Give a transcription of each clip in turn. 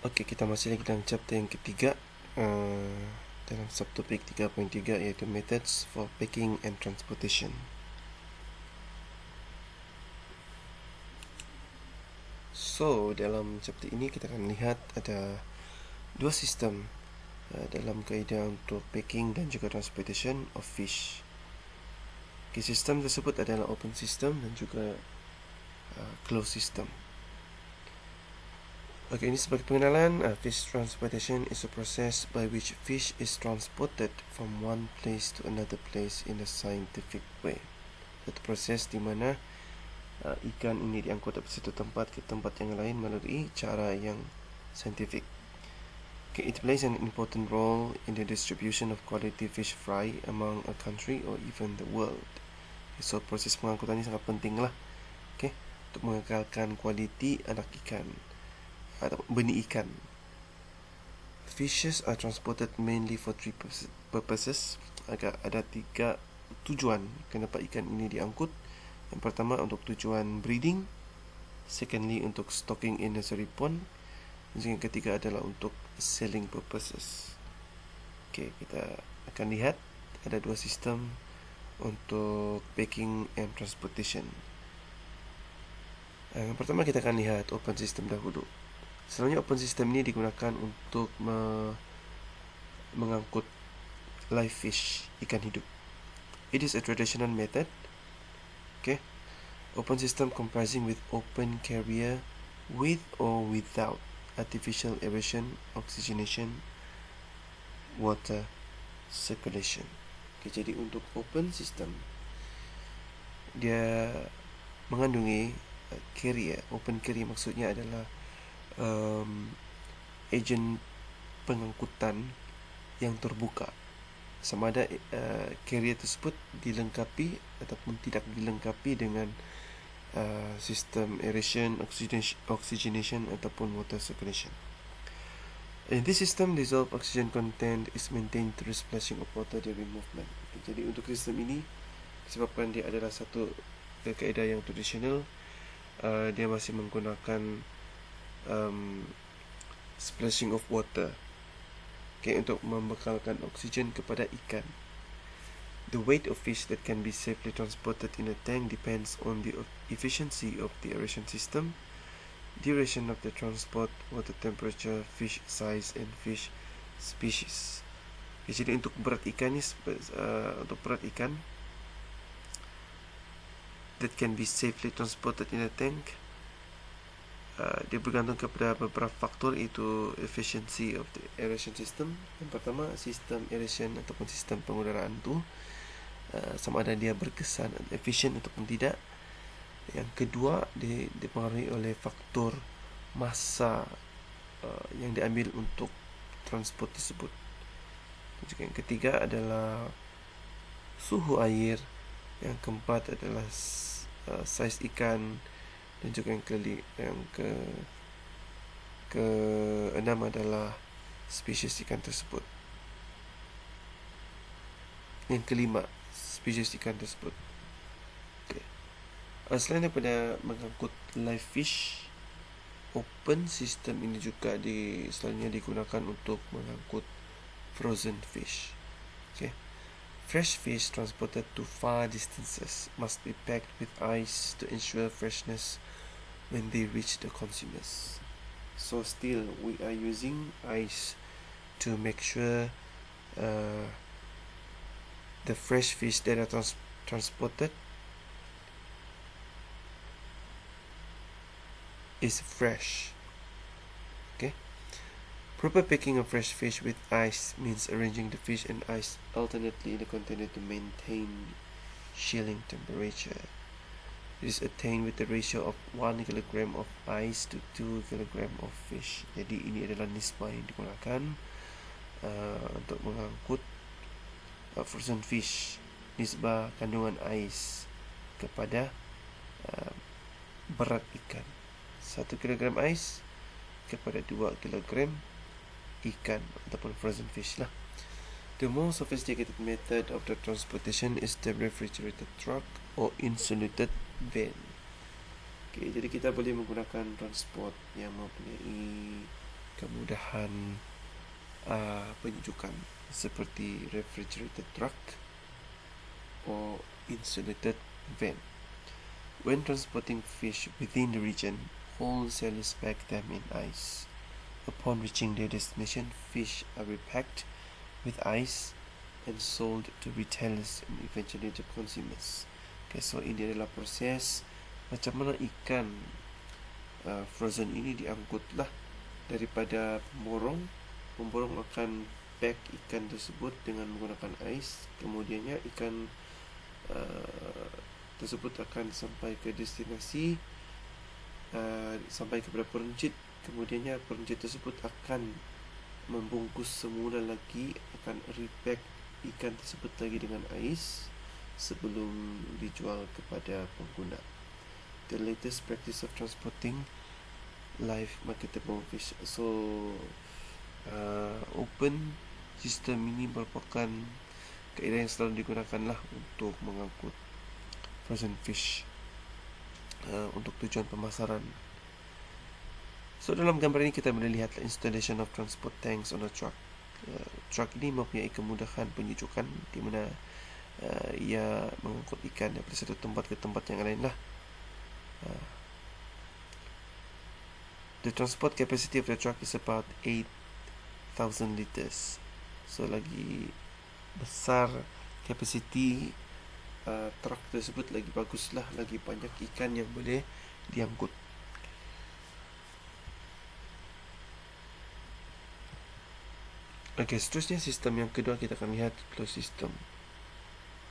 Okey, kita masih lagi dalam chapter yang ketiga dalam subtopik 3.3 iaitu Methods for Packing and Transportation. So, dalam chapter ini kita akan lihat ada dua sistem dalam kaedah untuk packing dan juga transportation of fish. Okay, sistem tersebut adalah open system dan juga closed system. Okay, ini sebagai pengenalan, fish transportation is a process by which fish is transported from one place to another place in a scientific way. Satu proses di mana ikan ini diangkut dari satu tempat ke tempat yang lain melalui cara yang scientific. Okay, it plays an important role in the distribution of quality fish fry among a country or even the world. Okay, so proses pengangkutan ini sangat penting lah. Okay, untuk mengekalkan kualiti anak ikan atau benih ikan. Fishes are transported mainly for three purposes. Ada tiga tujuan kenapa ikan ini diangkut. Yang pertama untuk tujuan breeding, secondly untuk stocking in nursery pond, dan yang ketiga adalah untuk selling purposes. Okay, kita akan lihat ada dua sistem untuk packing and transportation. Yang pertama kita akan lihat open system dahulu. Selalunya open system ini digunakan untuk mengangkut live fish, ikan hidup. It is a traditional method. Okay, open system comprising with open carrier with or without artificial aeration, oxygenation, water circulation. Okay, jadi untuk open system dia mengandungi carrier. Open carrier maksudnya adalah ejen pengangkutan yang terbuka. Sama ada carrier tersebut dilengkapi ataupun tidak dilengkapi dengan sistem aeration, oxygenation ataupun water circulation. In this system, dissolved oxygen content is maintained through splashing of water during movement. Jadi untuk sistem ini, disebabkan dia adalah satu kaedah yang tradisional, dia masih menggunakan splashing of water, okay, untuk membekalkan oksigen kepada ikan. The weight of fish that can be safely transported in a tank depends on the efficiency of the aeration system, duration of the transport, water temperature, fish size, and fish species. Okay, jadi untuk berat ikan ni, untuk berat ikan that can be safely transported in a tank, dia bergantung kepada beberapa faktor, iaitu efficiency of the aeration system. Yang pertama, sistem aeration ataupun sistem pengudaraan tu sama ada dia berkesan efisien ataupun tidak. Yang kedua, dia dipengaruhi oleh faktor masa yang diambil untuk transport tersebut. Juga yang ketiga adalah suhu air. Yang keempat adalah saiz ikan. Dan juga yang keenam adalah spesies ikan tersebut. Yang kelima, spesies ikan tersebut. Okay. Selain daripada mengangkut live fish, open system ini juga selalunya digunakan untuk mengangkut frozen fish. Okay. Fresh fish transported to far distances must be packed with ice to ensure freshness when they reach the consumers. So still we are using ice to make sure the fresh fish that are transported is fresh. Okay. Proper packing of fresh fish with ice means arranging the fish and ice alternately in the container to maintain chilling temperature. It is attained with the ratio of 1 kg of ice to 2 kg of fish. Jadi ini adalah nisbah yang digunakan untuk mengangkut frozen fish. Nisbah kandungan ais kepada berat ikan. 1 kg ais kepada 2 kg ikan ataupun frozen fish lah. The most sophisticated method of the transportation is the refrigerated truck or insulated van. Okay, jadi kita boleh menggunakan transport yang mempunyai kemudahan penyejukan seperti refrigerated truck or insulated van. When transporting fish within the region, wholesalers pack them in ice. Upon reaching their destination, fish are repacked with ice and sold to retailers and eventually to consumers. Okay, so ini adalah proses macam mana ikan frozen ini diangkutlah daripada pemborong. Pemborong akan pack ikan tersebut dengan menggunakan ais. Kemudiannya ikan tersebut akan sampai ke destinasi, sampai kepada perencit. Kemudiannya perencit tersebut akan membungkus semula lagi, akan repack ikan tersebut lagi dengan ais sebelum dijual kepada pengguna. The latest practice of transporting live marketable fish. So open system ini merupakan kaedah yang selalu digunakan lah untuk mengangkut frozen fish untuk tujuan pemasaran. So dalam gambar ini kita boleh lihat installation of transport tanks on a truck. Truck ini mempunyai kemudahan penyejukan di mana ia mengangkut ikan daripada satu tempat ke tempat yang lain lah. The transport capacity of the truck is about 8,000 liters. So lagi besar capacity truck tersebut, lagi baguslah, lagi banyak ikan yang boleh diangkut. Okey, seterusnya sistem yang kedua kita akan lihat closed system.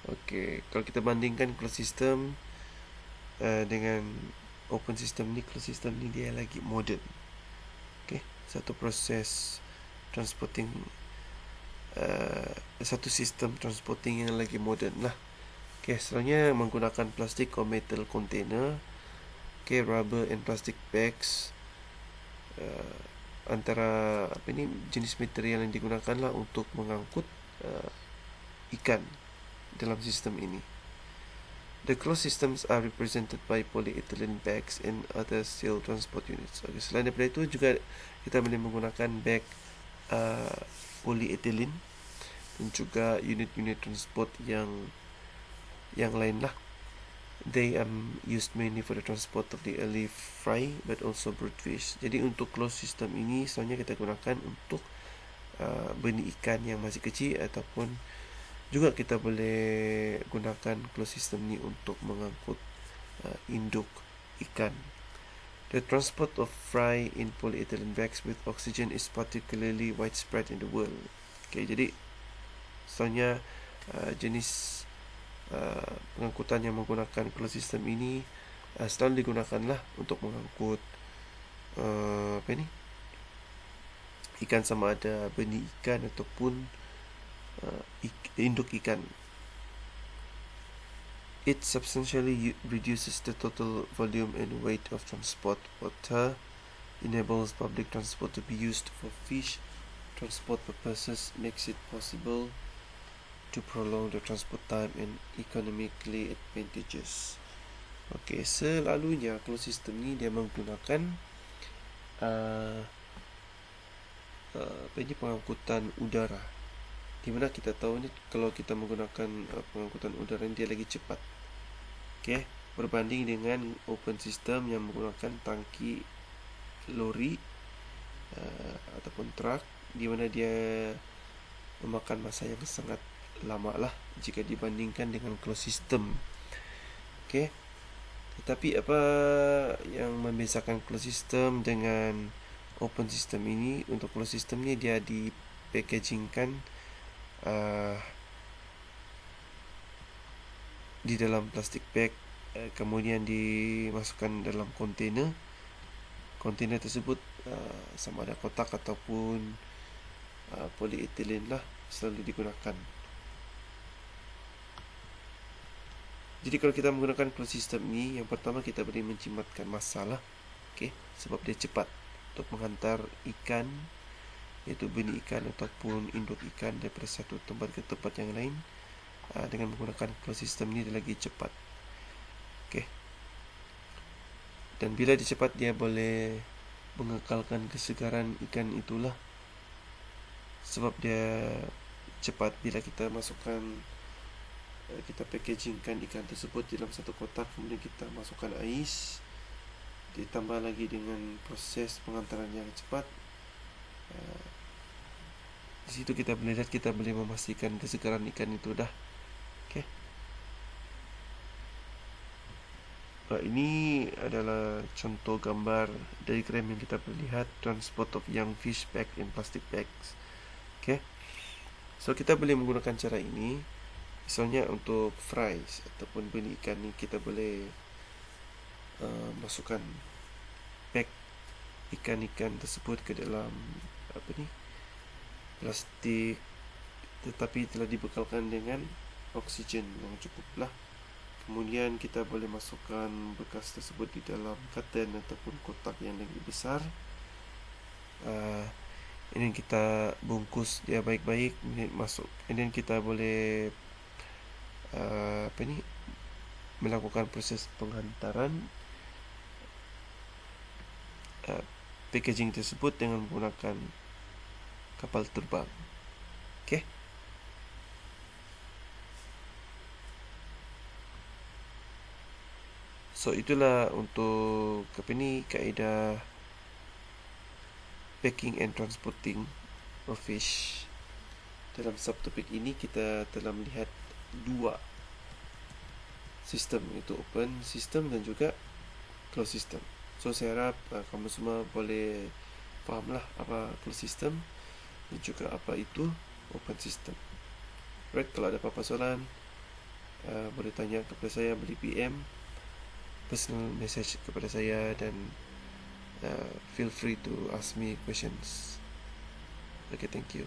Okey, kalau kita bandingkan closed system dengan open system ni, closed system ni dia lagi modern. Okey, satu proses transporting, satu sistem transporting yang lagi modern lah. Okey, selalunya menggunakan plastik or metal container, okey, rubber and plastic bags. Antara jenis material yang digunakan lah untuk mengangkut ikan dalam sistem ini. The closed systems are represented by polyethylene bags and other steel transport units. Okay, selain daripada itu juga kita boleh menggunakan bag polyethylene dan juga unit-unit transport yang lain lah. They are used mainly for the transport of the early fry but also brood fish. Jadi untuk closed system ini sebenarnya kita gunakan untuk benih ikan yang masih kecil, ataupun juga kita boleh gunakan closed system ni untuk mengangkut induk ikan. The transport of fry in polyethylene bags with oxygen is particularly widespread in the world. Okay, jadi sebenarnya jenis pengangkutan yang menggunakan closed system ini selalu digunakanlah untuk mengangkut ikan, sama ada benih ikan ataupun induk ikan. It substantially reduces the total volume and weight of transport water, enables public transport to be used for fish transport purposes, makes it possible to prolong the transport time and economically advantageous. Okay, selalunya closed system ni dia menggunakan pengangkutan udara, di mana kita tahu ni kalau kita menggunakan pengangkutan udara ni dia lagi cepat. Okay, berbanding dengan open system yang menggunakan tangki lori ataupun truk, di mana dia memakan masa yang sangat lama lah jika dibandingkan dengan closed system. Okay, tetapi apa yang membezakan closed system dengan open system ini? Untuk closed system ni dia dipackagingkan di dalam plastik bag, kemudian dimasukkan dalam kontainer. Kontainer tersebut sama ada kotak ataupun polyethylene lah selalu digunakan. Jadi kalau kita menggunakan closed system ni, yang pertama kita boleh menjimatkan masa lah. Okay, sebab dia cepat untuk menghantar ikan, iaitu benih ikan ataupun induk ikan daripada satu tempat ke tempat yang lain. Dengan menggunakan closed system ni dia lagi cepat. Okay, dan bila dia cepat, dia boleh mengekalkan kesegaran ikan itulah, sebab dia cepat bila kita masukkan, kita packagingkan ikan tersebut dalam satu kotak, kemudian kita masukkan ais, ditambah lagi dengan proses pengantaran yang cepat. Di situ kita boleh lihat, kita boleh memastikan kesegaran ikan itu dah. Okay. Ini adalah contoh gambar diagram yang kita boleh lihat transport of young fish packed in plastic bags. Okay. So kita boleh menggunakan cara ini. Misalnya untuk fries ataupun benih ikan ni, kita boleh masukkan pack ikan-ikan tersebut ke dalam plastik, tetapi telah dibekalkan dengan oksigen yang cukup lah. Kemudian kita boleh masukkan bekas tersebut di dalam carton ataupun kotak yang lebih besar. Ini kita bungkus dia baik-baik, masuk. Kemudian kita boleh melakukan proses penghantaran packaging tersebut dengan menggunakan kapal terbang. Okay. So itulah untuk kaedah packing and transporting of fish. Dalam subtopik ini kita telah melihat dua sistem, iaitu open system dan juga closed system. So saya harap kamu semua boleh fahamlah apa closed system dan juga apa itu open system. Right, kalau ada apa-apa soalan, boleh tanya kepada saya, boleh PM personal message kepada saya, dan feel free to ask me questions. Okay, thank you.